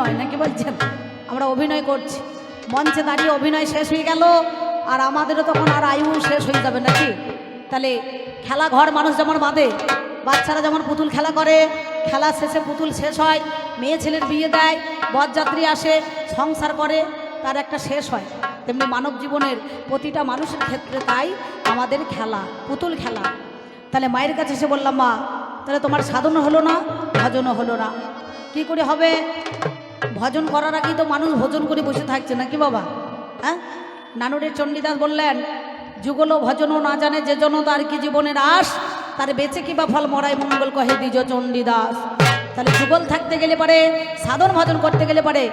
অভিনয় নাকি বলছেন? আমরা অভিনয় করছি, মঞ্চে দাঁড়িয়ে অভিনয় শেষ হয়ে গেল, আর আমাদেরও তখন আর আয়ু শেষ হয়ে যাবে নাকি? তাহলে খেলা ঘর মানুষ যেমন বাঁধে, বাচ্চারা যেমন পুতুল খেলা করে, খেলা শেষে পুতুল শেষ হয়, মেয়ে ছেলের বিয়ে দেয়, বরযাত্রী আসে, সংসার করে, তার একটা শেষ হয়, তেমনি মানব জীবনের প্রতিটা মানুষের ক্ষেত্রে তাই আমাদের খেলা, পুতুল খেলা। তাহলে মায়ের কাছে এসে বললাম, মা তাহলে তোমার সাধনও হলো না, ভজনও হলো না, কি করে হবে? ভজন করার আগেই তো মানুষ ভোজন করে বসে থাকছে নাকি বাবা? হ্যাঁ, নানুরের চণ্ডীদাস বললেন, যুগল ভজনও না জানে যে জন, তার কি জীবনের আশ, তার বেঁচে কি বা ফল, মরাই মঙ্গল কহে দ্বিজ চণ্ডীদাস। তাহলে যুগল থাকতে গেলে পারে, সাধন ভজন করতে গেলে পারে,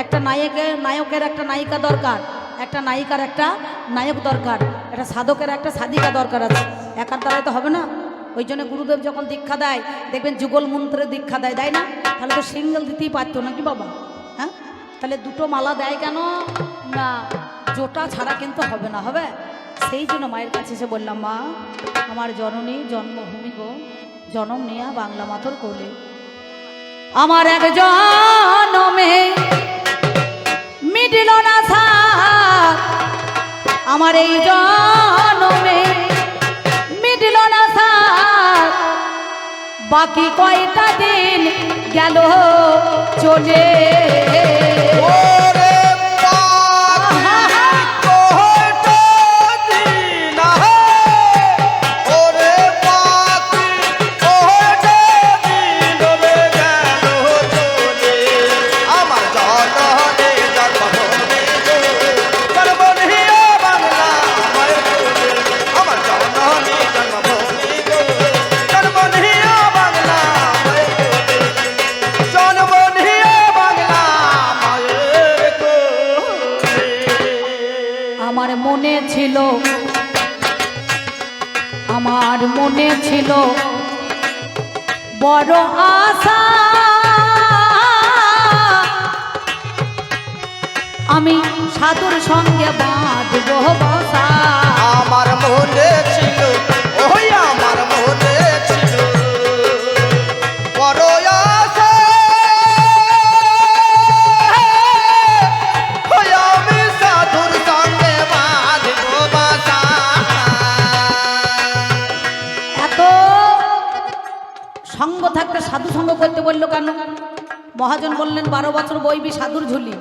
একটা নায়কের একটা নায়িকা দরকার, একটা নায়িকার একটা নায়ক দরকার, একটা সাধকের একটা সাধিকা দরকার আছে, একার দ্বারাই তো হবে না। ওই জন্য গুরুদেব যখন দীক্ষা দেয় দেখবেন যুগল মন্ত্রে দীক্ষা দেয়, তাই না? তাহলে তো সিঙ্গেল দিতেই পারতো নাকি বাবা? হ্যাঁ, তাহলে দুটো মালা দেয় কেন না? জোটা ছাড়া কিন্তু হবে না, হবে। সেই জন্য মায়ের কাছে এসে বললাম, মা আমার জননী জন্মভূমি গো, জনম নেয়া বাংলা মাতর কোলে, আমার এক জনমে মিটিল না থাক, আমার এই জনমে মিটিল না থাক, বাকি কয়টা দিন গেল চলে। আমার মনে ছিল বড় আশা, আমি সাধুর সঙ্গে বাঁধবো বসা। আমার মনে ছিল, ওই আমার মনে ছিল বড় আশা, আমি সাধুর সঙ্গে বাঁধবো বসা। এত সঙ্গ থাকতে সাধু সঙ্গ করতে বললো কেন? মহাজন বললেন, 12 বছর বইবি সাধুর ঝুলি,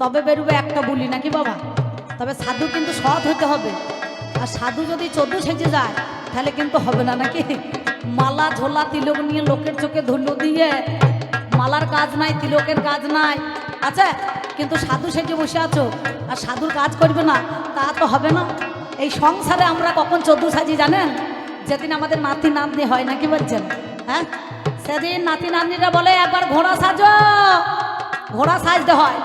তবে বেরোবে একটা বুলি নাকি বাবা? তবে সাধু কিন্তু সৎ হতে হবে, আর সাধু যদি 14 সেজে যায় তাহলে কিন্তু হবে না নাকি? মালা ঝোলা তিলক নিয়ে লোকের চোখে ধুলো দিয়ে, মালার কাজ নাই, তিলকের কাজ নাই, আচ্ছা, কিন্তু সাধু সেজে বসে আছো আর সাধুর কাজ করবে না, তা তো হবে না। এই সংসারে আমরা কখন 14 সাজি জানেন? যেদিন আমাদের নাতি নাতনি হয় নাকি বলছেন? হ্যাঁ, সেদিন নাতি নাতনিরা বলে, একবার ঘোড়া সাজো, ঘোড়া সাজতে হয়,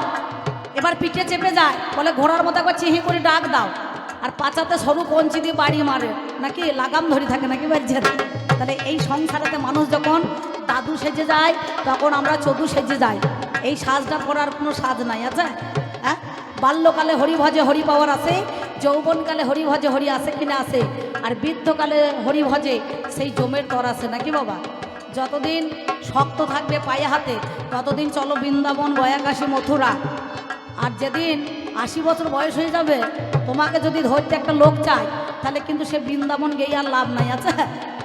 এবার পিঠে চেপে যায়, বলে ঘোড়ার মতো একবার চিহি করে ডাক দাও, আর পাচাতে সরু কঞ্চি দিয়ে বাড়ি মারে নাকি, লাগাম ধরে থাকে নাকি বলছেন? তাহলে এই সংসারেতে মানুষ যখন দাদু সেজে যায় তখন আমরা 14 সেজে যাই, এই সাজটা পরার কোনো সাজ নাই, আছে? হ্যাঁ, বাল্যকালে হরি ভজে হরি পাওয়ার আছে, যৌবনকালে হরি ভজে হরি আসে কিনা আসে, আর বৃদ্ধকালে হরি ভজে সেই জমের তর আছে নাকি বাবা? যতদিন শক্ত থাকবে পায়ে হাতে ততদিন চলো বৃন্দাবন, গয়াকাশী, মথুরা। আর যেদিন 80 বছর বয়স হয়ে যাবে, তোমাকে যদি ধরতে একটা লোক চায় তাহলে কিন্তু সে বৃন্দাবন গিয়ে আর লাভ নাই, আছে?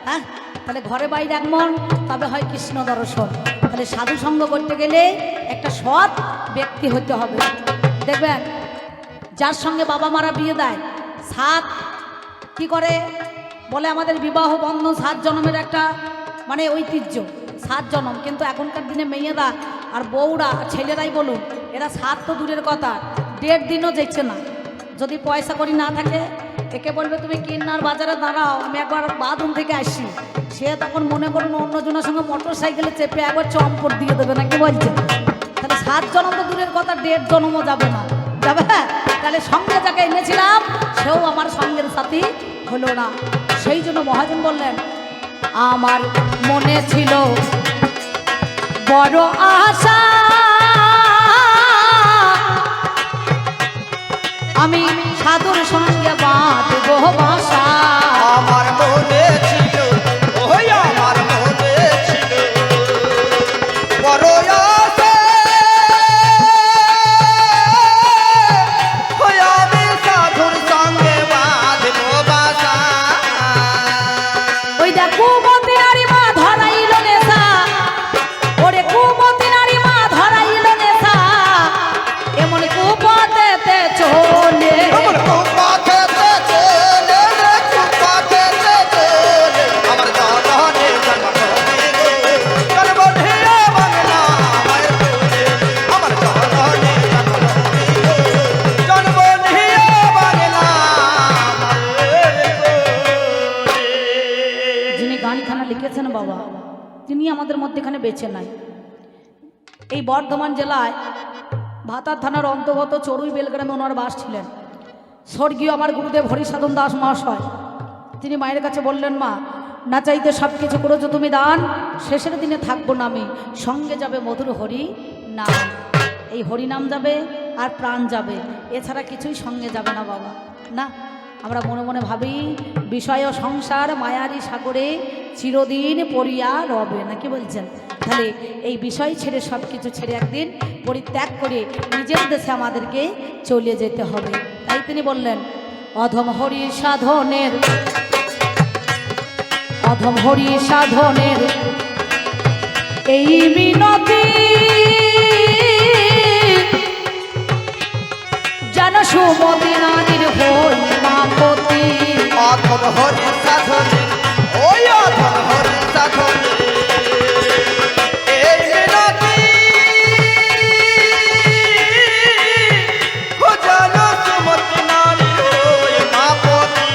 হ্যাঁ, তাহলে ঘরে বাইরে এক মন, তবে হয় কৃষ্ণ দর্শন। তাহলে সাধু সঙ্গ করতে গেলে একটা সৎ ব্যক্তি হতে হবে। দেখবেন যার সঙ্গে বাবা মারা বিয়ে দেয়, 7 কি করে বলে, আমাদের বিবাহ বন্ধন 7 জন্মের একটা মানে ঐতিহ্য, 7 জন্ম। কিন্তু এখনকার দিনে মেয়েরা আর বউরা, ছেলেরাই বলুন, এরা 7 তো দূরের কথা, 1.5 দিনও যেচ্ছে না। যদি পয়সা করি না থাকে, একে বলবে তুমি কিন্নার বাজারে দাঁড়াও, আমি একবার বাথরুম থেকে আসি, সে তখন মনে করুন অন্যজনের সঙ্গে মোটর সাইকেলে চেপে একবার চম্পট দিয়ে দেবে নাকি বলছে? তাহলে 7 জন্ম তো দূরের কথা, 1.5 জন্মও যাবে না, যাবে? তাহলে সঙ্গে যাকে এনেছিলাম সেও আমার সঙ্গের সাথী হলো না। সেই জন্য মহাজন বললেন, আমার মনে ছিল বড় আশা, আমি সাধুর সঙ্গে বাঁধবো বাসা। আমার মনে ছিল, ওই আমার মনে ছিল বড় আশা, তিনি আমাদের মধ্যেখানে বেঁচে নাই। এই বর্ধমান জেলায় ভাতার থানার অন্তর্গত চড়ুই বেলগ্রামে ওনার বাস ছিলেন। স্বর্গীয় আমার গুরুদেব হরিসাধন দাস মহাশয় তিনি মায়ের কাছে বললেন, মা না চাইতে সব কিছু করেছো তুমি দান, শেষের দিনে থাকবো না আমি, সঙ্গে যাবে মধুর হরি নাম। এই হরিনাম যাবে আর প্রাণ যাবে, এছাড়া কিছুই সঙ্গে যাবে না বাবা। না, আমরা মনে মনে ভাবি বিষয় ও সংসার মায়ারি সাগরে চিরদিন পড়িয়া রবে, নাকি বলছেন? তাহলে এই বিষয় ছেড়ে সব কিছু ছেড়ে একদিন পরিত্যাগ করে নিজের দেশে আমাদেরকে চলে যেতে হবে। তাই তিনি বললেন, অধম হরি সাধনের এই মিনতি যেন সুমতি নারীর হই মাপতি। অধম হরি সাধনে, ওই অধম হরি সাধনে এই মিনতি ও যেন সুমতি নারী হই মাপতি।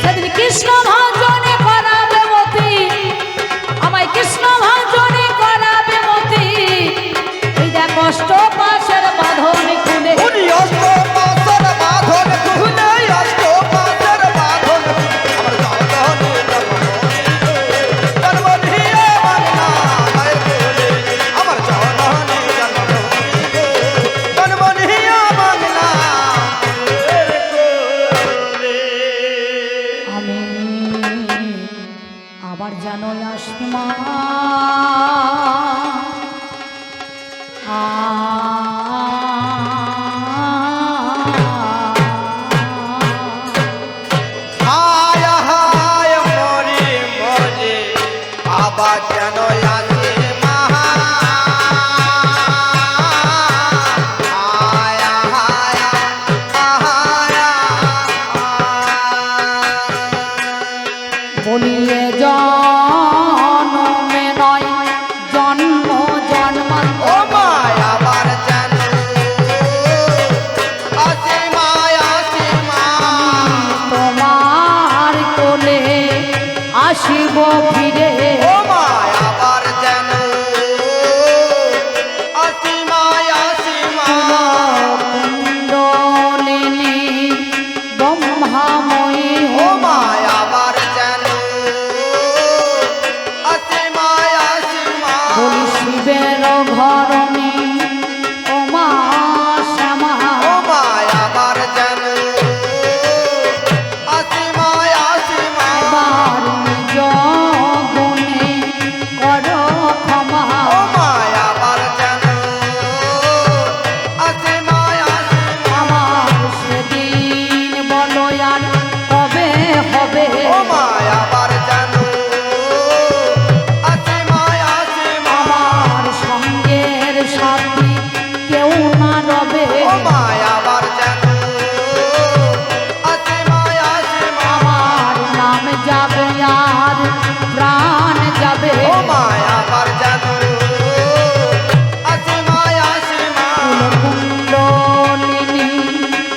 সেদিন কৃষ্ণ ভজনে করাবে মতি, আমায় কৃষ্ণ ভজনে করাবে মতি। এই দেখ কষ্ট পাশের বাঁধন খুলে, উনি অষ্ট পাশের বাঁধন খুলে, অষ্ট পাশের বাঁধন আমার জননী জন্মভূমি বাংলা মায়ের কোলে, আমার জননী জন্মভূমি বাংলা মায়ের কোলে। আমি আবার জানো আসিমা হায় হায় মরি মরে আবার কেন আসে মা। হায় হায় হায় বলিয়ে জন্মে নয় জন্ম জন্মান্তর। ও মায় আবার যেন আসে মায় আসে মা। তোমার কোলে আসিব ফিরে, ও মায় আবার যেন আসে মায় আসে মা। কুণ্ডলিনী ব্রহ্মাময়ী ও মায় আবার যেন আসে মায় আসে মা। বলি শিবের ঘরণী ও মা শ্যামা। ও মায় আবার যেন আসে মায় আসে মা। এবার নিজ গুণে করো ক্ষমা। ও মায় আবার যেন আসে মায় আসে মা। আমার সেদিন বলো আর কবে হবে? ও মায় আবার যেন আসে মায় আসে মা। আমার সঙ্গের সাথী কেউ না রবে। ও মায় আবার যেন আসে মায় আসে মা। আমার নাম যাবে আর প্রাণ যাবে। ও মায় আবার যেন আসে মায় আসে মা। কুণ্ডলিনী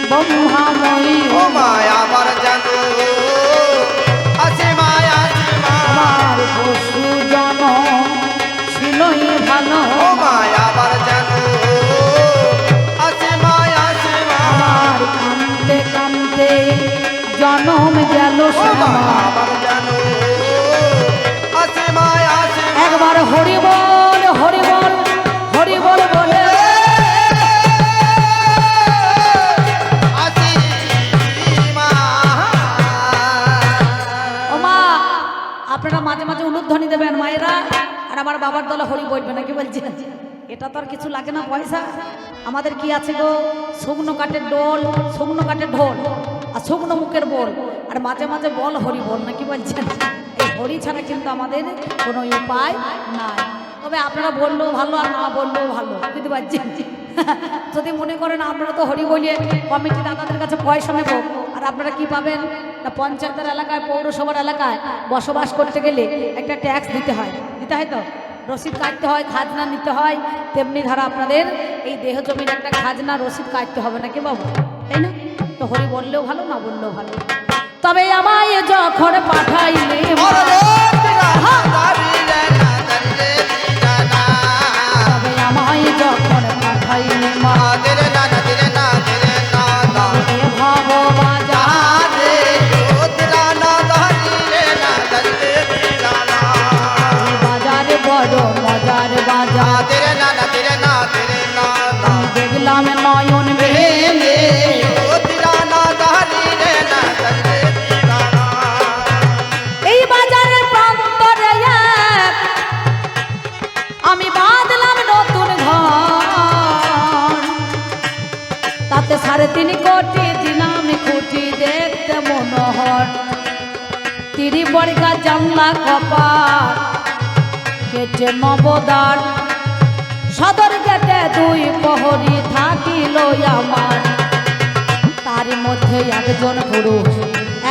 ব্রহ্মাময়ী ও মায় আবার যেন আসে মায় আসে মা। আমার পশু জন ছিলই ভালো। ও মায় আবার যেন আসে মায় আসে মা। আমার কান্দতে কান্দতে জনম গেল ও শ্যামা। মায় আবার যেন আসে মায় আসে মা। একবার হরি বল হরি বল হরি বল বলে আসি মা। ও মা, আপনারা মাঝে মাঝে উলুধ্বনি দেবেন মায়েরা, আর আমার বাবার দলে হরি বলবে না, কি বলছেন? এটা তো আর কিছু লাগে না পয়সা। আমাদের কি আছে গো? শুকনো কাঠের ডোল, শুকনো কাঠের ঢোল আর শুকনো মুখের বল, আর মাঝে মাঝে বল হরি বল, না কি বলছেন? এই হরি ছাড়া কিন্তু আমাদের কোনো উপায় নাই। তবে আপনারা বললেও ভালো আর না বললেও ভালো, বুঝতে পারছেন? যদি মনে করেন আপনারা তো হরি বলিয়ে কমিটি দাদাদের কাছে পয়সা নেব, আর আপনারা কি পাবেন না, পঞ্চায়েতের এলাকায় পৌরসভার এলাকায় বসবাস করতে গেলে একটা ট্যাক্স দিতে হয় তো, রসিদ কাটতে হয়, খাজনা নিতে হয়। তেমনি ধারা আপনাদের এই দেহ জমির একটা খাজনা রসিদ কাটতে হবে, নাকি বাবু? তাই না? তো হরি বললেও ভালো, না বললেও ভালো। তবে আমায় যখন পাঠাইলে আর লোক 3.5 কোটি দিলাম খুঁটি দেখতে মনোহর, 30 বর্গা জানলা কপাট কেটে নবদার, সদর গেটে 2 প্রহরী থাকিল আমার, তার মধ্যে একজন পুরুষ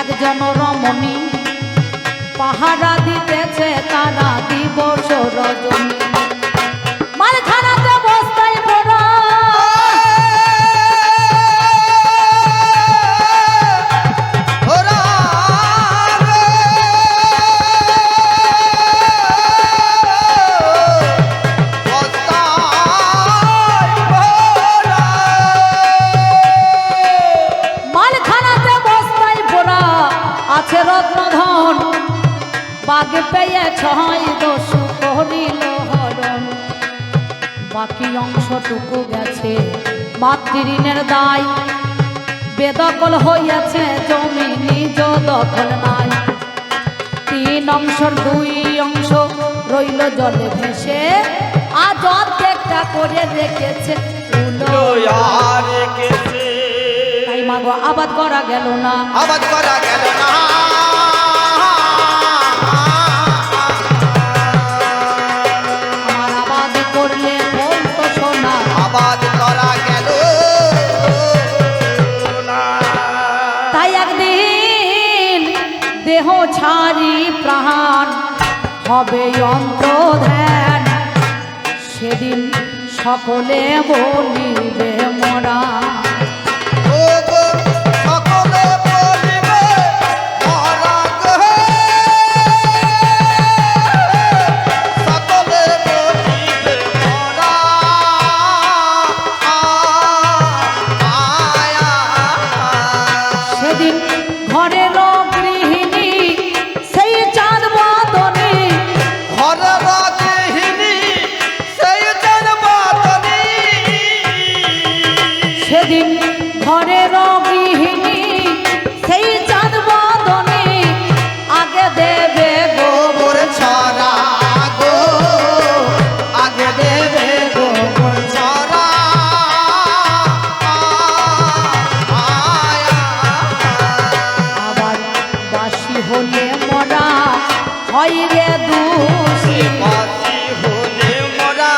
একজন রমণী, পাহারা দিতেছে তারা দিবস রজনী। মালখানাতে বস্তায় পড়া আছে রত্নধন, বাঘ পেয়ে 6 করিল হরণ, বাকি অংশটুকু গেছে মাতৃঋণের দায়, বেদখল হইয়াছে জমি নিজ দখল নাই, 3 অংশের 2 অংশ রইল জলে ভেসে, আজ অর্ধেকটা করে রেখেছে তাই মাগো আবাদ করা গেল না, আবাদ করা গেল না, আমার আবাদ করলে বলতো সোনা, আবাদ করা গেল না। তাই একদিন দেহ ছাড়ি প্রাণ হবে অন্তর্ধান, সেদিন সকলে বলিবে মোরা, সকলে বলিবে মরা গো, সকলে বলিবে মরা আয়া। সেদিন ঘরের গৃহিণী সেই চাঁদ বদনে, ঘরের গৃহিণী সেই চাঁদ বদনে, সেদিন ঘরের গৃহিণী সেই চাঁদ বদনে, আগে দেবে গোবর ছড়া গো, আগে দেবে গোবর ছড়া আয়া। আবার বাসি হলে মরা হয় রে দোষী, বাসি হলে মোরা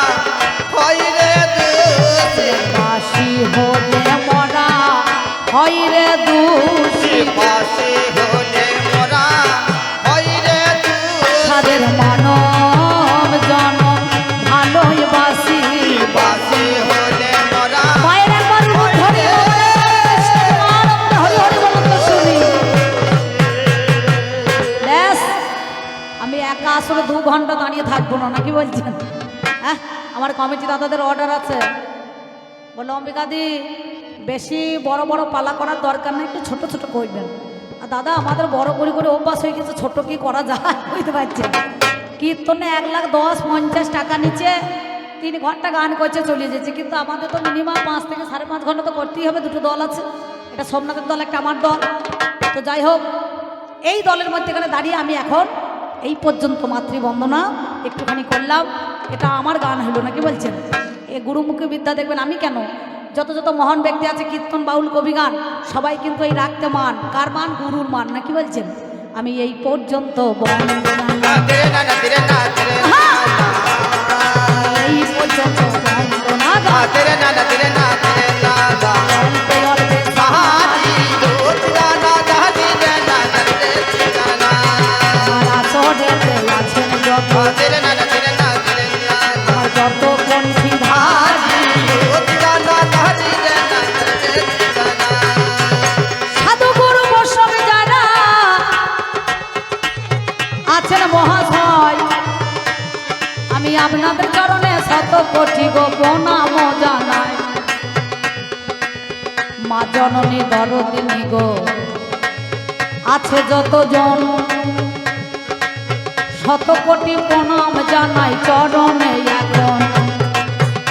হয় রে দোষী, বাসি হলে মরা হয় রে দোষী, বাসি হলে মোরা হয় রে দোষী, তাদের মানব জনম ভালোই বাসি, বাসি হলে মোরা মায়ের একবার মুখ ধরে হরি হরি বলুন তো শুনি। ব্যাস, আমি একা আসলে 2 ঘন্টা দাঁড়িয়ে থাকবো না, নাকি বলছেন? হ্যাঁ, আমার কমিটি দাদাদের অর্ডার আছে, বললো অম্বিকাদি বেশি বড় বড় পালা করার দরকার নেই, একটু ছোট ছোট করবেন। আর দাদা আমাদের বড় করে অভ্যাস হয়ে গেছে, ছোট কি করা যায় বুঝতে পারছেন। কীর্তনে 1,10,50 টাকা নিচে 3 ঘন্টা গান করছে চলে যাচ্ছে, কিন্তু আমাদের তো মিনিমাম 5 থেকে 5.5 ঘন্টা তো করতেই হবে, 2টো দল আছে, এটা সোমনাথের দল একটা আমার দল। তো যাই হোক, এই দলের মধ্যেখানে দাঁড়িয়ে আমি এখন এই পর্যন্ত মাতৃবন্দনা একটুখানি করলাম, এটা আমার গান হলো, নাকি বলছেন? এ গুরুমুখী বিদ্যা দেখবেন, আমি কেন, যত যত মহান ব্যক্তি আছে কীর্তন বাউল কবি গান সবাই কিন্তু এই রাখতে মান, কার মান? গুরুর মান, নাকি বলছেন? আমি এই পর্যন্ত বন্দনা, তেরে না না তেরে না তেরে না এই পর্যন্ত বন্দনা না তেরে না না তেরে না তেরে না না অল্পে অল্পে সাহারি রোজ গানা দাদি না না তেরে না সারা শহরেতে আছেন যত, তেরে না না তেরে না তেরে না আমার যত কণ্ঠী ভাই রোজ গানা দাদি না না তেরে না সাধু গুরু বৈষ্ণব যারা আছেন মহাশয়, আমি আপনাদের চরণে 100 কোটি গো প্রণাম জানাই। মা জননী দরদিনী গো আছে যতজন, 100 কোটি প্রণাম জানাই চরণে এখন।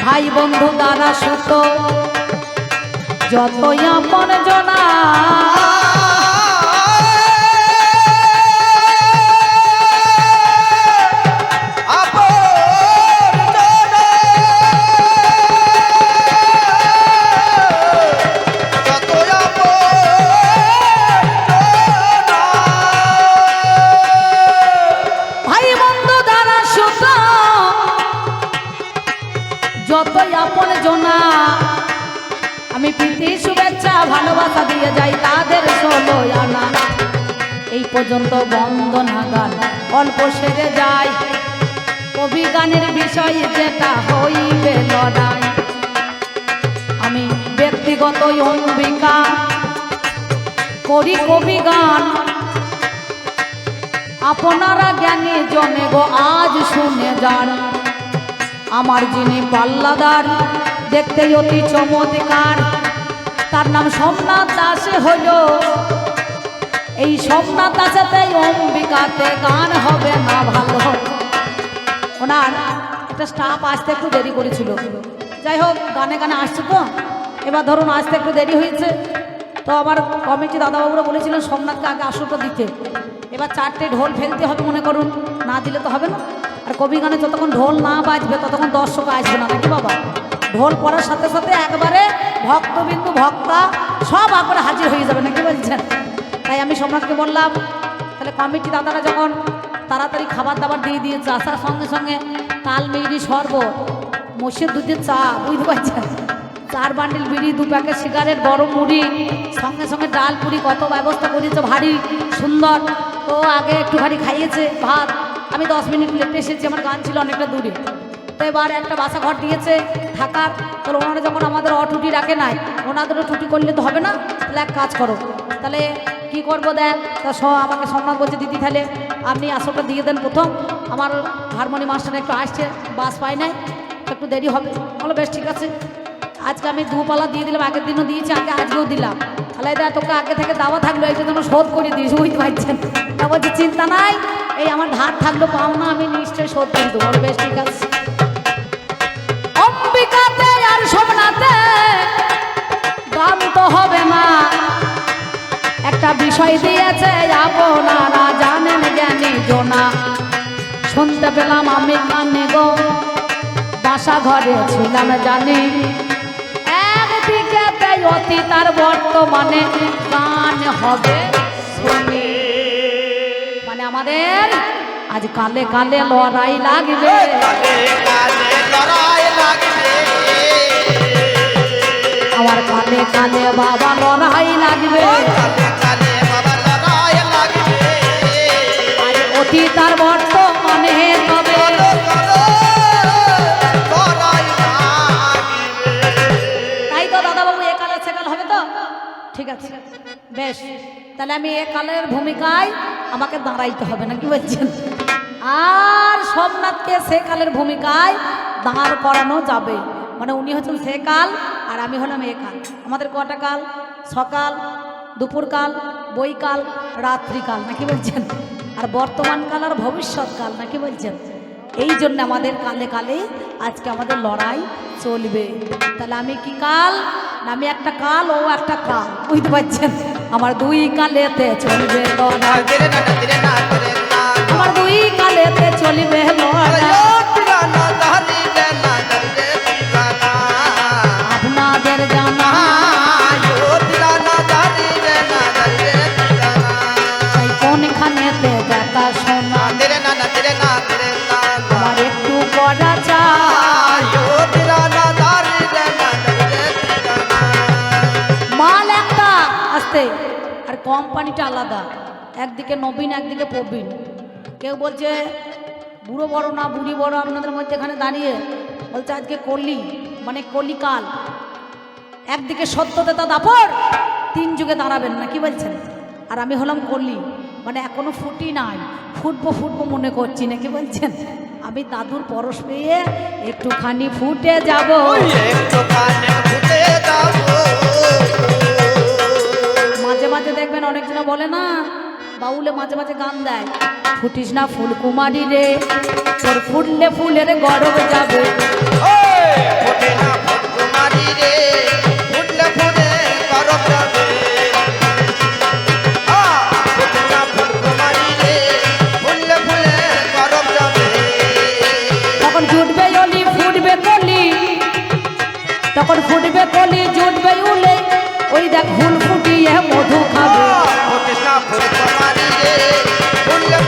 ভাই বন্ধু দ্বারা সুত যতই আপন জনা, আপন জনা আমি প্রীতি শুভেচ্ছা ভালোবাসা দিয়ে যাই তাদের 16 আনা এই পর্যন্ত বন্দনা গান অল্প সেরে যায় কবি গানের বিষয় যেটা হইবে লড়াই আমি ব্যক্তিগত অম্বিকা করি কবি গান আপনারা জ্ঞানী জনে গো আজ শুনে যান আমার যিনি পাল্লাদার দেখতে অতি চমৎকার তার নাম সোমনাথ দাস হইল এই সোমনাথ দাসেতে অম্বিকাতে গান হবে না ভালো ওনার একটা স্টাফ আসতে একটু দেরি করেছিল যাই হোক গানে গানে আসছে তো এবার ধরুন আসতে একটু দেরি হয়েছে তো আমার কমিটি দাদাবাবুরা বলেছিলেন সোমনাথকে আগে আসরটা দিতে এবার 4টে ঢোল ফেলতে হবে মনে করুন না দিলে তো হবে না আর কবি গানে যতক্ষণ ঢোল না বাজবে ততক্ষণ দর্শক আসবে না নাকি বাবা ঢোল পড়ার সাথে সাথে একবারে ভক্তবিন্দু ভক্তা সব একবারে হাজির হয়ে যাবে নাকি বলছেন তাই আমি সোমনাথকে বললাম তাহলে কমিটি দাদারা যখন তাড়াতাড়ি খাবার দাবার দিয়ে দিয়েছে আসার সঙ্গে সঙ্গে তাল মিড়ি শরবত মোষের দুধের চা বুঝতে পারছেন 4 বান্ডিল বিড়ি 2 প্যাকেট সিগারেট বড় মুড়ি সঙ্গে সঙ্গে ডাল পুরি কত ব্যবস্থা করেছে ভারী সুন্দর তো আগে একটুখানি খাইয়েছে ভাত আমি 10 মিনিট লেটে এসেছি আমার গান ছিল অনেকটা দূরে তো এবার একটা বাসা ঘর দিয়েছে থাকার তো ওনারা যখন আমাদের অটুটি রাখে নাই ওনাদেরও ছুটি করলে তো হবে না তাহলে এক কাজ করো তাহলে কি করবো দেখ তা আমাকে সোমনাথ বলছে দিদি তাহলে আপনি আসরটা দিয়ে দেন প্রথম আমার হারমোনি মাস্টার একটু আসছে বাস পাই নাই একটু দেরি হবে বলো বেশ ঠিক আছে আজকে আমি 2 পালা দিয়ে দিলাম আগের দিনও দিয়েছি আজকেও দিলাম তাহলে দেখ তোকে আগে থেকে দাওয়া থাকলো এই জন্য শোধ করে দিয়েছি বুঝতে পারছেন তা বলছি চিন্তা নাই এই আমার ধার থাকলো পাও না আমি নিশ্চয়ই শোধ করে দেবো বেশ ঠিক আছে অম্বিকাতে আর সোমনাথে গান তো হবে না একটা বিষয় দিয়েছে আপনারা জানেন জ্ঞানী জোনা শুনতে পেলাম আমি কানে গো বাসা ঘরে ছিলাম জানি একদিকে অতীত আর বর্তমানে গান হবে শুনি মানে আমাদের আজ কালে কালে লড়াই লাগবে আমার কালে কালে বাবা লড়াই লাগবে আজ অতীত আর বর্তমানে তবে তাই তো দাদাবাবু এ কালে সে কাল হবে তো ঠিক আছে বেশ তাহলে আমি এ কালের ভূমিকায় আমাকে দাঁড়াইতে হবে না কি বলছেন আর সোমনাথকে সে কালের ভূমিকায় দাঁড় করানো যাবে মানে উনি হচ্ছেন সে কাল আর আমি হলাম এ কাল আমাদের কটা কাল সকাল দুপুরকাল বৈকাল রাত্রিকাল নাকি বলছেন আর বর্তমান কাল আর ভবিষ্যৎ কাল নাকি বলছেন এই জন্য আমাদের কালে কালে আজকে আমাদের লড়াই চলবে তাহলে আমি কি কাল না আমি একটা কাল ও একটা কাল বুঝতে পারছেন আমার 2 কালেতে চলবে লড়াই আমার 2 কালেতে চলবে লড়াই আপনাদের জানা কোনখানেতে দেখা শোনা আমার একটু পড়া চাই মাল একটা আসতে আর কোম্পানিটা আলাদা একদিকে নবীন একদিকে প্রবীণ কেউ বলছে বুড়ো বড় না বুড়ি বড় আপনাদের মধ্যে এখানে দাঁড়িয়ে বলছে আজকে কলি মানে কলিকাল একদিকে সত্যতা দাপর 3 যুগে দাঁড়াবেন না কি বলছেন আর আমি হলাম কলি মানে এখনো ফুটি নাই ফুটবো মনে করছি না কি বলছেন আমি দাদুর পরশ পেয়ে একটুখানি ফুটে যাব মাঝে মাঝে দেখবেন অনেকজনা বলে না বাউলে মাঝে মাঝে গান দেয় ফুটিস না ফুলকুমারী রে তোর ফুটলে ফুলের গরব যাবে তখন জুটবে অলি ফুটবে কলি তখন ফুটবে কলি জুটবে উলে ওই দেখ ফুল ফুটিয়ে মধু খাবে ফুলে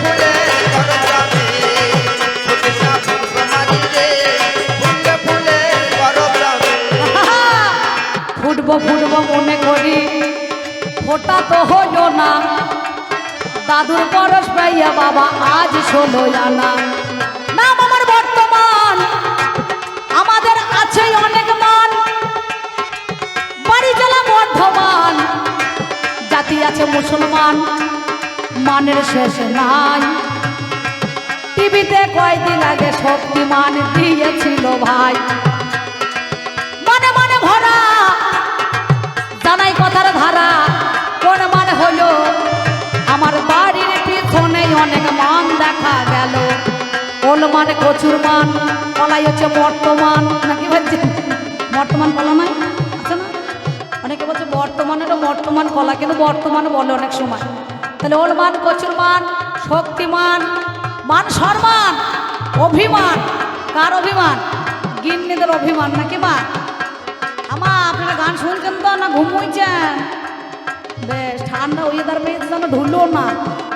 ওটা তো হলো না, দাদুর বরস পাইয়া বাবা আজ 16 আনা। নাম আমার বর্তমান, আমাদের আছে অনেক মান, বাড়ি জেলা বর্ধমান, জাতি আছে মুসলমান, মানের শেষ নাই। টিভিতে কয়দিন আগে শক্তিমান দিয়েছিল ভাই, মানে মানে ভরা জানাই কথার ধারা, কোন মানে হলো আমার বাড়ির পিছনে অনেক মান দেখা গেল। ওল মানে প্রচুর মান, কলাই হচ্ছে বর্তমান, নাকি বলছে বর্তমান কলা নয় আছে না? অনেকে বলছে বর্তমানেরও বর্তমান কলা, কিন্তু বর্তমান বলে অনেক সময়। তাহলে ওল মান প্রচুর মান, শক্তিমান, মান সম্মান, অভিমান। কার অভিমান? গিন্নিদের অভিমান, নাকি মা? আমা আপনারা গান শুনছেন তো না ঘুমুইছেন? বেশ ঠান্ডা ওয়েদার পেয়েছে যেন ঢুলো না,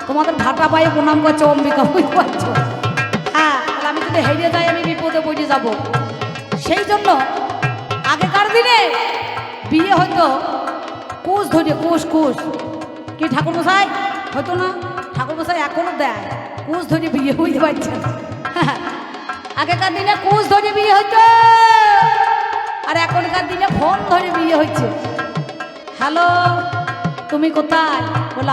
তোমাদের ভাটা পায়ে প্রণাম করছে অম্বিকা, বুঝতে পারছো? হ্যাঁ, তাহলে আমি যদি হেরে যাই আমি বিপদে পড়ে যাব। সেই জন্য আগেকার দিনে বিয়ে হয়তো কুশ ধরে, কুশ কুশ কি ঠাকুরমশাই হয়তো না, ঠাকুরমশাই এখনো দেয় কুশ ধরে বিয়ে, বুঝতে পারছেন? আগেকার দিনে কুশ ধরে বিয়ে হইতো, আর এখনকার দিনে ফোন ধরে বিয়ে হচ্ছে। হ্যালো, তুমি কোথায়? বলে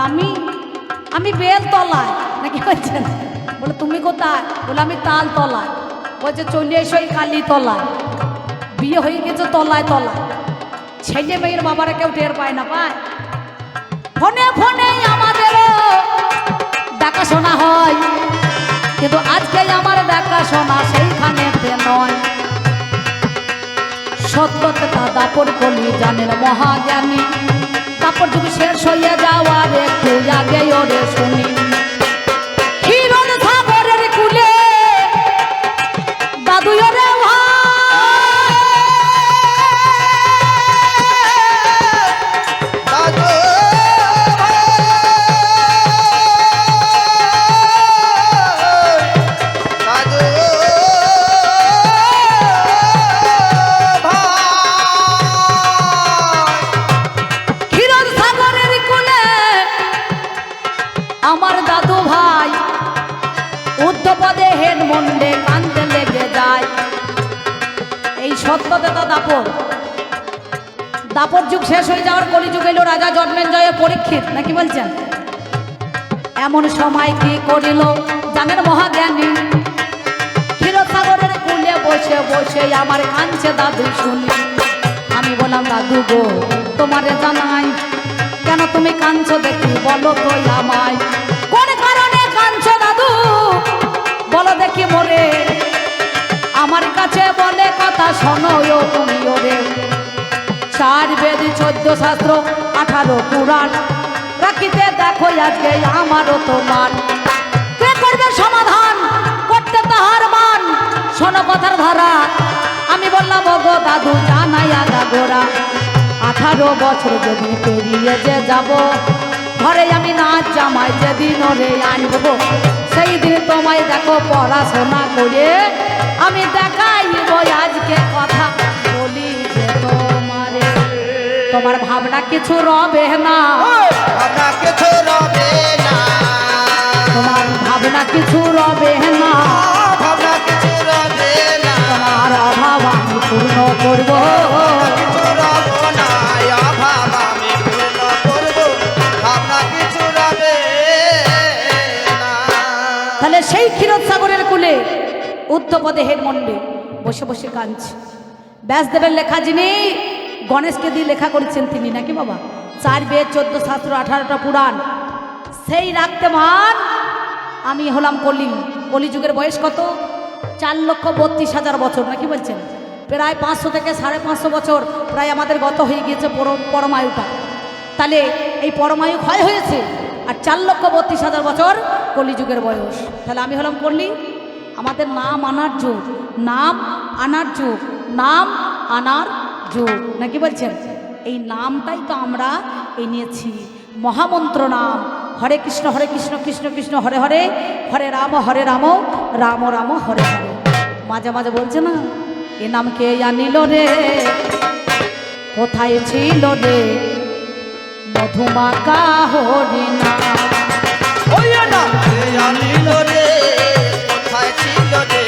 আমি বেলতলায়, নাকি বলছেন? বলে তুমি কোথায়? বলে আমি তালতলায়। বলছে চলে এসো এই কালীতলায়। বিয়ে হয়ে গেছে তলায় তলায়। ছেলে মেয়ের বাবারা কেউ টের পায় না, পায়? ফোনে ফোনে আমাদেরও দেখাশোনা হয়, কিন্তু আজকে আমার দেখাশোনা সেইখানেতে নয়। সত্যতা দাপর কলি জানেন মহাজ্ঞানী, দাপর যুগ শেষ হইয়া যাওয়ার একটু আগে ওরে শুনি। ক্ষীরোদ সাগরের কুলে দাদু ওরে দাদু দাদু ক্ষীরোদ সাগরের কুলে আমার দাদু ভাই উদ্ধপদে হেড মন্ডে কান্দে লেগে যায়। এই সত্যতা দাপর, দাপর যুগ শেষ হয়ে যাওয়ার কলিযুগ এলো, রাজা জন্মেন জয়ে পরীক্ষিত, নাকি বলছেন? এমন সময় কি করিল জানেন মহাজ্ঞানী, ক্ষীরসাগরের কুলে বসে বসে আমার কাঁদছে দাদু শুনি। আমি বললাম দাদু গো তোমারে জানাই, কেন তুমি কাঁদছো দেখি বলো তো আমায়, কোন কারণে কাঁদছো দাদু বলো দেখি মোরে। আমার কাছে বলে কথা শোনো তুমি ওরে, 4 বেদ 14 শাস্ত্র 18 পুরাণ রাখিতে দেখো আজকে আমারও তোমার, কে করবে সমাধান করতে তাহার মান, শোনো কথার ধারা। আমি বললাম ওগো দাদু জানাই আগা গোড়া, 18 বছর যেদিন পেরিয়ে যে যাব, ঘরে আমি নাচ জামাই যেদিন ওরে আনবো, সেই দিন তোমায় দেখো পড়াশোনা করে আমি দেখাইব আজকে কথা বলি যে তোমারে। তোমার ভাবনা কিছু রবে না, ভাবনা কিছু রবে না, তোমার ভাবনা কিছু রবে না, ভাবনা কিছু রবে না, তোমার অভাব আমি পূর্ণ করব, কিছু রব না, অভাব আমি পূর্ণ করব, ভাবনা কিছু রবে না। তাহলে সেই ক্ষীরসাগরের কুলে উদ্ধপদে হেড মন্ডে বসে বসে কাঁদছে। ব্যাসদেবের লেখা যিনি গণেশকে দিয়ে লেখা করেছেন তিনি, নাকি বাবা? 4 বেদ 14 শাস্ত্র 18টা পুরাণ সেই রাখতে মান। আমি হলাম কলিযুগের বয়স কত? 4,32,000 বছর, নাকি বলছেন? প্রায় 500 থেকে 550 বছর প্রায় আমাদের গত হয়ে গিয়েছে পরমায়ুটা। তাহলে এই পরমায়ু ক্ষয় হয়েছে, আর 4,32,000 বছর কলিযুগের বয়স। তাহলে আমি হলাম কলি, আমাদের নাম আনার যুগ, নাম আনার যুগ, নাম আনার যুগ, নাকি বলছেন? এই নামটাই তো আমরা এনেছি, মহামন্ত্র নাম হরে কৃষ্ণ কৃষ্ণ কৃষ্ণ হরে হরে, হরে রাম রাম রাম হরে হরে। মাঝে মাঝে বলছে না, এ নাম কে আনিল রে, কোথায় ছিল রে, মধুমাকা হরিনাম। ওই নাম কে আনিল রে কোথায় ছিল রে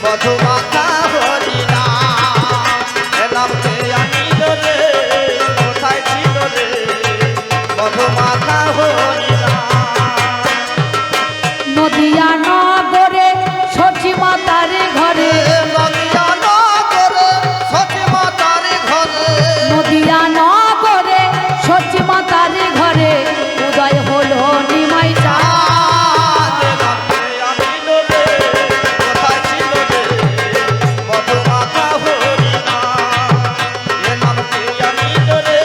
মধুমাখা হরিনাম এ নাম কে আনিল রে কোথায় ছিল রে মধুমাখা হরিনাম নদিয়া নগরে সচি মাতার ঘরে, নদিয়া নগরে সতী মাতার ঘরে নদিয়া নগরে সচি মাতার ঘরে উদয় হলো নিমাই চাঁদ। এ নাম কে আনিল রে কোথায় ছিল রে মধুমাখা হরিনাম এ নাম কে আনিল রে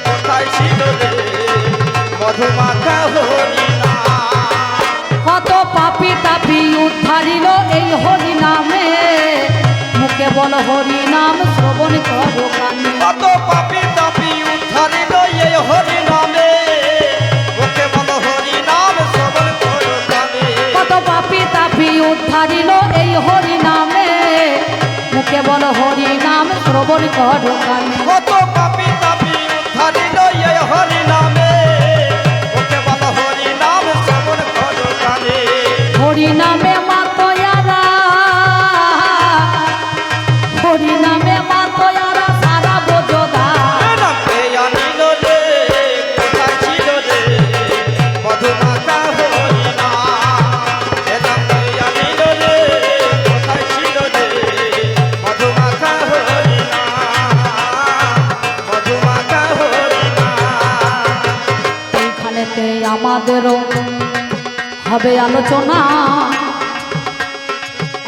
কোথায় ছিল রে মধুমাখা হরিনাম কত পাপি তাপি উদ্ধারিল এই হরি নামে, মুখে বল হরি নাম শ্রবণ করো কানে। কত পাপি তাপি উদ্ধারিল এই হরি নামে মুখে বল হরি নাম শ্রবণ করো কানে কত পাপি তাপি উদ্ধারিল এই হরি নামে, মুখে বল হরি নাম শ্রবণ করো কানে। কত পাপি তাপি উদ্ধারিল এই হরি নামে মুখে বল হরি নাম শ্রবণ করো কানে হরি নামে মাতয়ারা, হরি নামে মাতয়ারা সারা বোঝোদা। এ নাম কে আনিল রে কোথায় ছিল রে মধুমাখা হরিনাম এ নাম কে আনিল রে কোথায় ছিল রে মধুমাখা হরিনাম মধুমাখা হরিনাম এইখানেতে আমাদেরও হবে আলোচনা,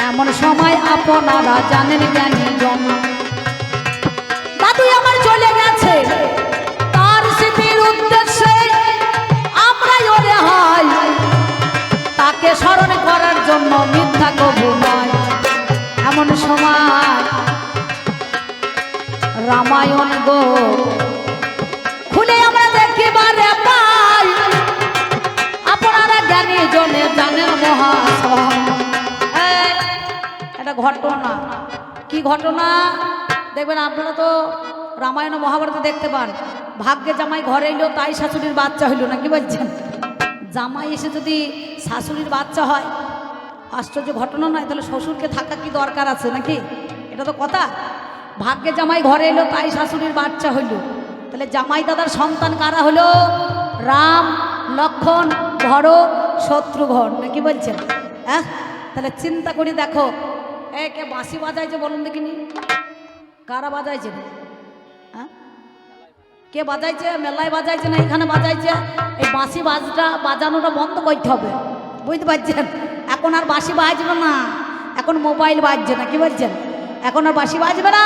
এমন সময় আপনারা জানেন জ্ঞানী জন। দাদু আমার চলে গেছে, তার স্মৃতির উদ্দেশ্যে আমরাই ওরে হয়, তাকে স্মরণ করার জন্য মিথ্যা কবু নয়। এমন সময় রামায়ণ গো খুলে আমরা দেখিবারে পাই, আপনারা জ্ঞানী জনে জানেন মহাশয়। এটা ঘটনা, কি ঘটনা দেখবেন আপনারা তো রামায়ণ ও মহাভারতে দেখতে পান, ভাগ্যে জামাই ঘরে এলো তাই শাশুড়ির বাচ্চা হইল না, কি বলছেন? জামাই এসে যদি শাশুড়ির বাচ্চা হয় আশ্চর্য ঘটনা নয়, তাহলে শ্বশুরকে থাকা কি দরকার আছে নাকি? এটা তো কথা। ভাগ্যে জামাই ঘরে এলো তাই শাশুড়ির বাচ্চা হইল, তাহলে জামাই দাদার সন্তান কারা হলো? রাম, লক্ষ্মণ, ভরত, শত্রুঘ্ন, নাকি বলছেন? হ্যাঁ, তাহলে চিন্তা করে দেখো, কে বাঁশি বাজাইছে বলুন দেখিনি? কারা বাজাইছে? হ্যাঁ, কে বাজাইছে? মেলায় বাজাইছে না এখানে বাজাইছে? এই বাঁশি বাজানোটা বন্ধ করতে হবে, বুঝতে পারছেন? এখন আর বাঁশি বাজবে না, এখন মোবাইল বাজছে না, কি বলছেন? এখন আর বাঁশি বাজবে না।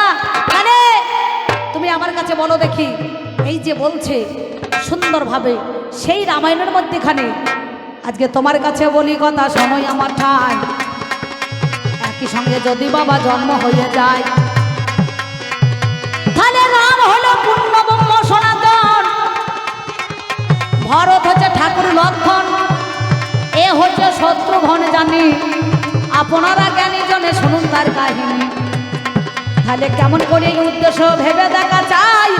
আরে তুমি আমার কাছে বলো দেখি, এই যে বলছে সুন্দরভাবে সেই রামায়ণের মধ্যেখানে, আজকে তোমার কাছে বলি কথা শোনোই আমার ঠাই, একই সঙ্গে যদি বাবা জন্ম হয়ে যায়, তাহলে রাম হলো পূর্ণব্রহ্ম সনাতন, ভরত হচ্ছে ঠাকুর লক্ষণ, এ হচ্ছে শত্রুঘ্ন জানি। আপনারা জ্ঞানী জনে শুনুন তার কাহিনী, তাহলে কেমন করে এই উদ্দেশ্য ভেবে দেখা চাই।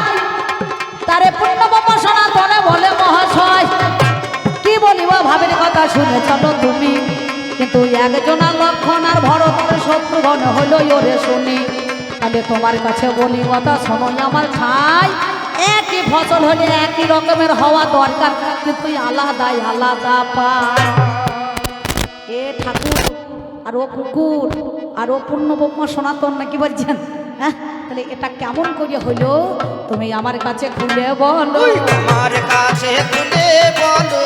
তারে পূর্ণব্রহ্ম সনাতনে বলে মহাশয়, কি বলিব ভাবের কথা শুনে চলো তুমি, কিন্তু একজনা লক্ষণ আর ভরত আর শত্রুঘ্ন হলো ওরে শুনি। তাহলে তোমার কাছে বলি কথা শোনো আমার ঠাই, একই ফসল হলে একই রকমের হওয়া দরকার, কিন্তু আলাদা আলাদা পা। এ ঠাকুর আর ও কুকুর আর ও পূর্ণব্রহ্ম সনাতন, নাকি বলছেন? হ্যাঁ, তাহলে এটা কেমন করে হলো তুমি আমার কাছে খুলে বলো, আমার কাছে খুলে বলো,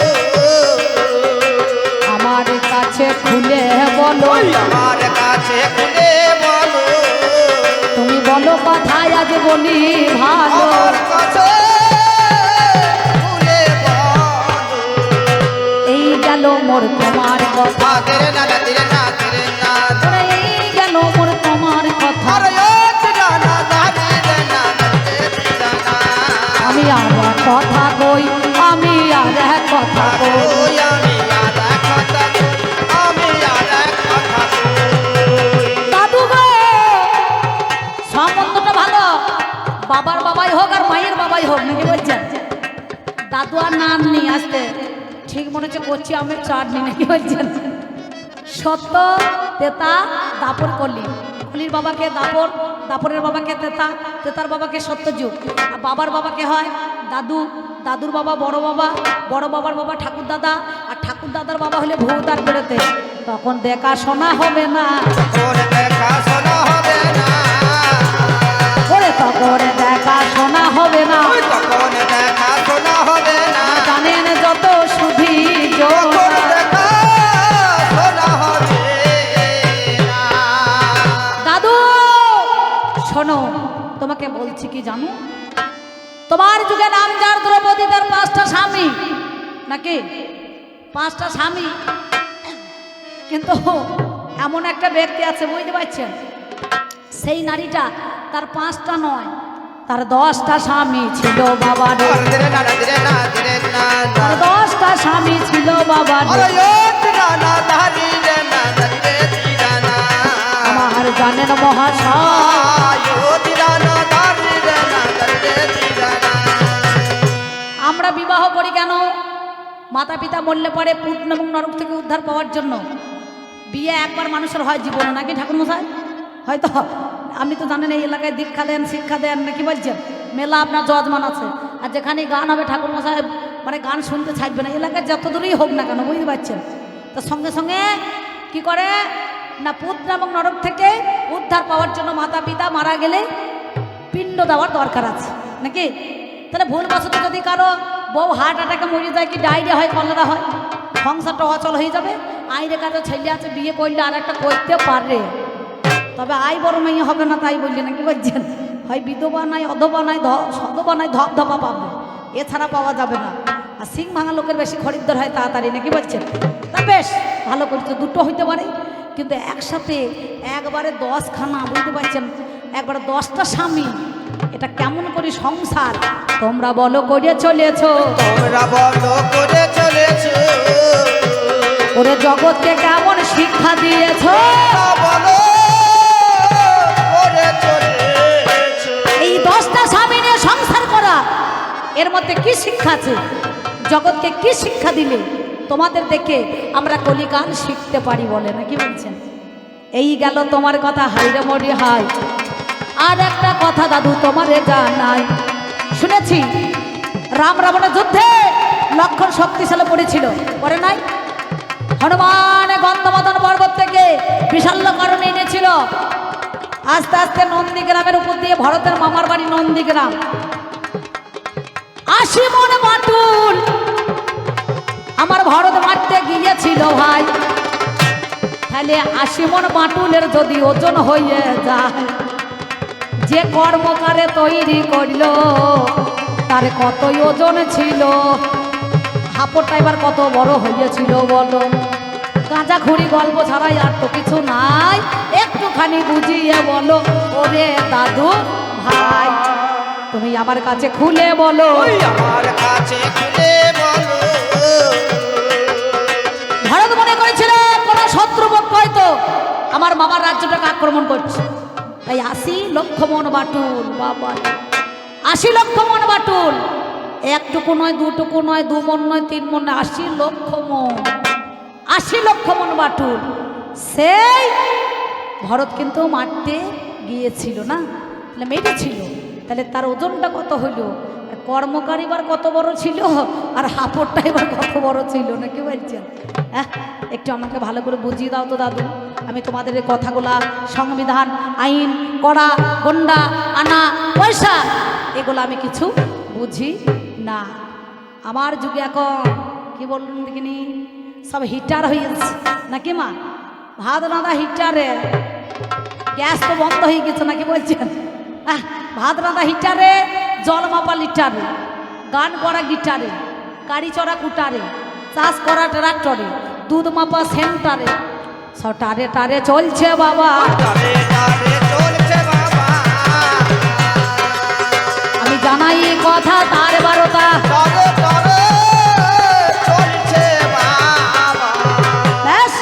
আমার কাছে খুলে বলো, আমার কাছে খুলে বলো, তুমি বলো কথায় আজ বলি ভালো, আমার কাছে খুলে বলো। এই গেল মোর তোমার কথা, তেরে না না তেরে না তেরে না ওরে এই গেল মোর তোমার কথা, আরে তেরা না না তেরে না তেরে না আমি আর এক কথা কই, আমি আর এক কথা কই, ওই আমি আর এক কথা কই, আমি আর এক কথা কই। দাদু গো সম্বন্ধটা ভালো, বাবার বাবাই হোক আর মায়ের বাবাই হোক, নাকি বলছেন? দাদু আর নান নিয়ে আসতে ঠিক মনে হচ্ছে করছি আমের চাটনি নাকি বলছেন। সত্য তেতা দাপর কলি, কলির বাবাকে দাপর, দাপরের বাবাকে তেতা, তেতার বাবাকে সত্যযুগ, আর বাবার বাবাকে হয় দাদু, দাদুর বাবা বড় বাবা, বড় বাবার বাবা ঠাকুর দাদা, আর ঠাকুর দাদার বাবা হলে ভূতার বেরোতে। তখন দেখাশোনা হবে না, ওরে দেখাশোনা হবে না, ওরে তখন দেখাশোনা হবে না, ওই তখন দেখাশোনা হবে না, জানেন যত সুধী তখন জোড়া। দেখাশোনা হবে না। দাদু শোনো, তোমাকে বলছি কি জানো, তোমার যুগে নাম যার দ্রৌপদী, তার 5টা স্বামী নাকি, 5টা স্বামী, কিন্তু এমন একটা ব্যক্তি আছে বুঝতে পারছেন, সেই নারীটা তার 5টা নয়, তার 10টা স্বামী ছিল বাবা রে, ধীরে না ধীরে না ধীরে না তার 10টা স্বামী ছিল বাবা রে। আরে ধীরে না ধীরে না ধীরে না আমার জানেন মহাশয়, ধীরে না ধীরে না ধীরে না। আমরা বিবাহ করি কেন? মাতা পিতা মরলে পরে পুত্র এবং নরক থেকে উদ্ধার পাওয়ার জন্য। বিয়ে একবার মানুষের হয় জীবনে নাকি ঠাকুরমশাই? হয়তো আপনি তো জানেন এই এলাকায় দীক্ষা দেন, শিক্ষা দেন নাকি বলছেন, মেলা আপনার যজমান আছে, আর যেখানে গান হবে ঠাকুরমশাই মানে গান শুনতে ছাড়বে না, এলাকায় যত দূরেই হোক না কেন, বুঝতে পারছেন? তো সঙ্গে সঙ্গে কি করে না, পুত্র এবং নরক থেকে উদ্ধার পাওয়ার জন্য মাতা পিতা মারা গেলে পিণ্ড দেওয়ার দরকার আছে নাকি। তাহলে ভুলবশত যদি কারো বউ হার্ট অ্যাটাকে মরে যায়, কি ডায়রিয়া হয়, কলেরা হয়, সংসারটা অচল হয়ে যাবে। আইরে কাছে ছেলে আছে, বিয়ে করলে আর একটা করতে পারে, তবে আই বড় মেয়ে হবে না, তাই বললি নাকি বলছেন। হয় বিধবা নাই, অধবা নাই, সধবা নাই, ধপধপা পাবে, এছাড়া পাওয়া যাবে না। আর সিং ভাঙা লোকের বেশি খরিদ্দার হয় তাড়াতাড়ি নাকি বলছেন। তা বেশ ভালো করছে, দুটো হইতে পারে, কিন্তু একসাথে একবারে 10খানা, বুঝতে পারছেন, একবারে 10টা স্বামী, এটা কেমন করে সংসার তোমরা বলো করে চলেছো? তোমরা বলো করে চলেছো, ওরে জগৎকে কেমন শিক্ষা দিয়েছো? বলো করে চলেছো। এই 10টা স্বামী নিয়ে সংসার করা, এর মধ্যে কি শিক্ষা আছে? জগৎকে কি শিক্ষা দিলে তোমাদের দেখে আমরা কলিকাল শিখতে পারি বলে নাকি বলছেন। এই গেল তোমার কথা, হাইরে মরি হাই। আর একটা কথা দাদু তোমারে জানাই, শুনেছি রাম রাবণের যুদ্ধে লক্ষণ শক্তিশালী পড়েছিল, পরে নাই? হনুমান গন্ধমাদন পর্বত থেকে বিশাল্য কারণে এনেছিল, আস্তে আস্তে নন্দীগ্রামের উপর দিয়ে, ভরতের মামার বাড়ি নন্দীগ্রাম, 80 মন বাটুল আমার ভরত মারতে গিয়েছিল ভাই। তাহলে 80 মন বাটুলের যদি ওজন হয়ে যায়, যে কর্মকারে তৈরি করল তার কতই ওজন ছিল, হাপড়টা এবার কত বড় হয়েছিল বলো। গাঁজা খুঁড়ি গল্প ছাড়াই আর তো কিছু নাই, একটুখানি বুঝিয়ে বলো ওরে দাদু ভাই, তুমি আমার কাছে খুলে বলো। ওই আমার কাছে খুলে বলো। ভারত মনে করেছিল কোন শত্রুপক্ষ হয়তো আমার মামার রাজ্যটাকে আক্রমণ করছে, তাই 80 লক্ষ মন বাটুল, বাবা 80 লক্ষ মন বাটুল, একটুকু নয়, দুটুকু নয়, 2 মন নয়, 3 মন নয়, 80 লক্ষ মন, 80 লক্ষ মন বাটুল সেই ভরত কিন্তু মারতে গিয়েছিল না, তাহলে মেরেছিল, তাহলে তার ওজনটা কত হইল, আর কর্মকারী এবার কত বড় ছিল, আর হাপড়টা এবার কত বড় ছিল নাকি বলছেন। হ্যাঁ, একটু আমাকে ভালো করে বুঝিয়ে দাও তো দাদু, আমি তোমাদের এই কথাগুলা, সংবিধান, আইন, কড়া, গন্ডা, আনা, পয়সা, এগুলো আমি কিছু বুঝি না। আমার যুগে এখন কি বলুন দেখিনি, সব হিটার হয়েছে নাকি মা, ভাত রাঁধা হিটারে, গ্যাস তো বন্ধ হয়ে গেছে নাকি বলছেন। ভাত রাঁধা হিটারে, জল মাপা লিটারে, গান করা গিটারে, গাড়ি চড়া কুটারে, চাষ করা ট্রাক্টরে, দুধ মাপা সেন্টারে, সব টারে টারে চলছে বাবা। টারে টারে চলছে বাবা, আমি জানাই এই কথা তার 12টা, টারে টারে চলছে বাবা। ব্যাস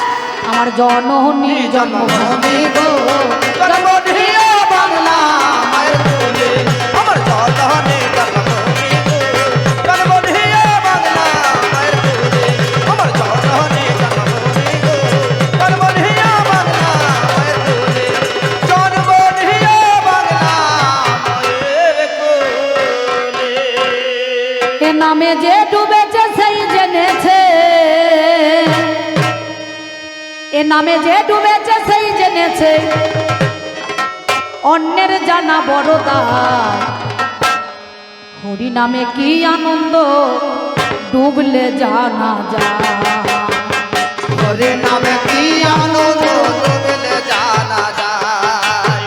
আমার জননী জন্মভূমি গো, জন্মভূমি বাংলা মায়ের কোলে, আমার জননী জন্মভূমি গো, জন্মভূমি এ নামে যে ডুবেছে সেই জেনেছে, অন্যের জানা বড় দায়। হরি নামে কি আনন্দ ডুবলে জানা যায়। হরি নামে কি আনন্দ ডুবলে জানা যায়।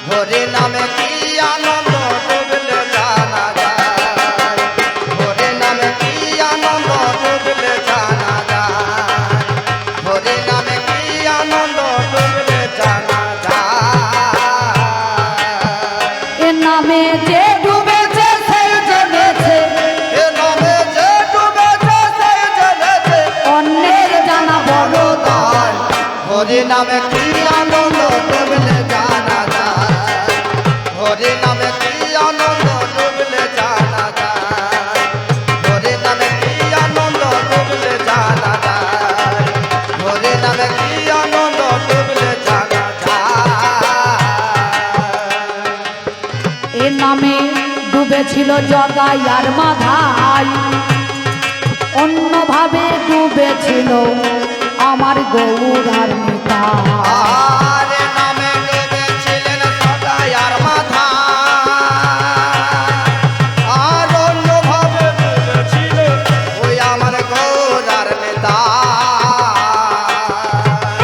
হরি নামে কি আনন্দ ডুবলে জানা যায়। হরি নামে কি আনন্দ ডুবলে জানা যায়। হরি নামে কি আনন্দ ডুবলে জানা যায়। এ নামে যে ডুবেছে সেই জেনেছে, এ নামে যে ডুবেছে সেই জেনেছে, অন্যের জানা বড় দায়। হরি নামে কি আনন্দ ডুবলে জানা যায়। হরি নামে কি আনন্দ ডুবলে জানা যায়। হরি নামে কি আনন্দ ডুবলে জানা যায়। হরি নামে কি আনন্দ ডুবলে জানা যায়। এ নামে ডুবেছিল জগাই আর মাধাই, অন্যভাবে ডুবেছিল আমার গৌর আর নিতাই। আর এ নামে ডুবেছিলেন সদাই আর মাথা, আর অন্যভাবে ডুবেছিল ওই আমার গৌরার নেতা।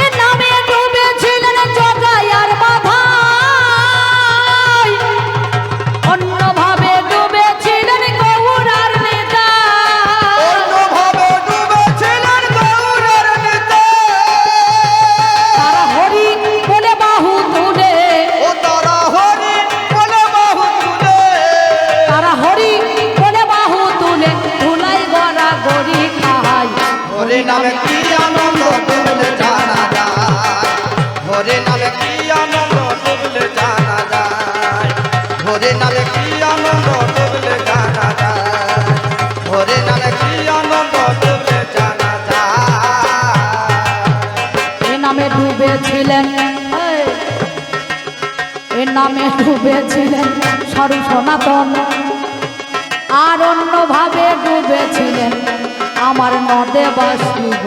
এ নামে ডুবেছিলেন জগাই আর মাধাই, অন্যভাবে ডুবেছিলেন গৌর আর নিতাই। অন্যভাবে ডুবেছিলেন গৌরার নেতা। তারা হরি বলে বাহু তুলে, ও তারা হরি বলে বাহু তুলে, তারা হরি বলে বাহু তুলে ধুলাই গড়া গড়ি খায়। হরি নামে কি আনন্দ ডুবলে জানা যায়। হরি নামে কি আনন্দ ডুবলে জানা যায়। হরি নামে কি আনন্দ ডুবলে জানা যায়। হরি নামে কি আনন্দ ডুবলে জানা যায়। এ নামে ডুবেছিলেন, এ নামে ডুবেছিলেন সরু সনাতন, আর অন্যভাবে ডুবেছিলেন আমার নদে বাসিব।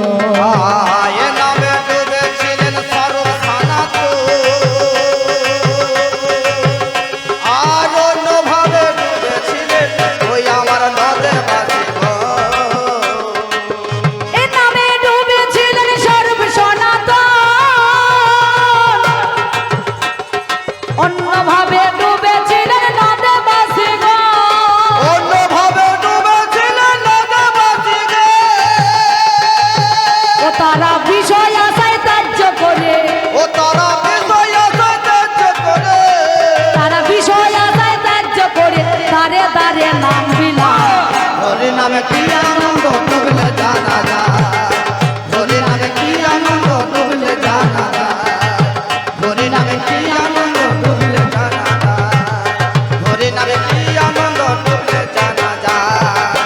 এ নামে ডুবেছিলেন স্বরূপ সনাতন, আর অন্যভাবে ডুবেছিলেন ওই আমার নদে বাসিব। এ নামে ডুবেছিলেন সর্ব সনাতন, অন্যভাবে ডুবেছিলেন নদে বাসিব। অন্যভাবে ডুবেছিলেন নদে বাসিব। ও তারা বিষয় আশায় ত্যায্য করে, ও তারা বিষয় আশায় ত্যায্য করে, তারা বিষয় আশায় ত্যায্য করে তারে তারে নাম বিলাম। হরি নামে কি আনন্দ ডুবলে জানা যায়। হরি নামে কি আনন্দ ডুবলে জানা যায়। হরি নামে কি আনন্দ ডুবলে জানা যায়। হরি নামে কি আনন্দ ডুবলে জানা যায়।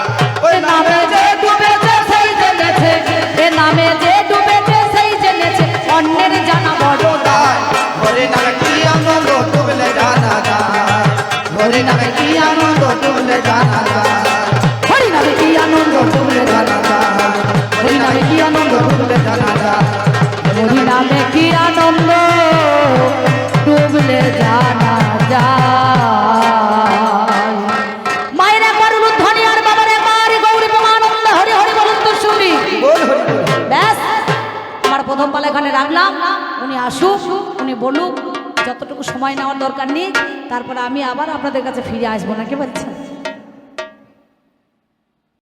ওই এ নামে যে ডুবেছে সেই জেনেছে, এ নামে যে ডুবেছে সেই জেনেছে, অন্যের জানা বড় দায়। হরি নামে কি আনন্দ ডুবলে জানা যায়। হরি নামে কি আনন্দ ডুবলে জানা যায়। হরি নামে কি আনন্দ ডুবলে জানা যায়। হরি নামে কি আনন্দ ডুবলে জানা যায়। হরি নামে কি আনন্দ ডুবলে জানা যায়। মায়ের একবার উলুধ্বনি আর বাবার একবার গৌরী আনন্দ হরি হরি বলুন তো শুনি। বল হরি বল। ব্যাস আমার প্রথম পালা এখানে রাখলাম, উনি আসুক, উনি বলুক, যতটুকু সময় নেওয়ার দরকার নেই, তারপরে আমি আবার আপনাদের কাছে ফিরে আসবো, নাকি বলছেন?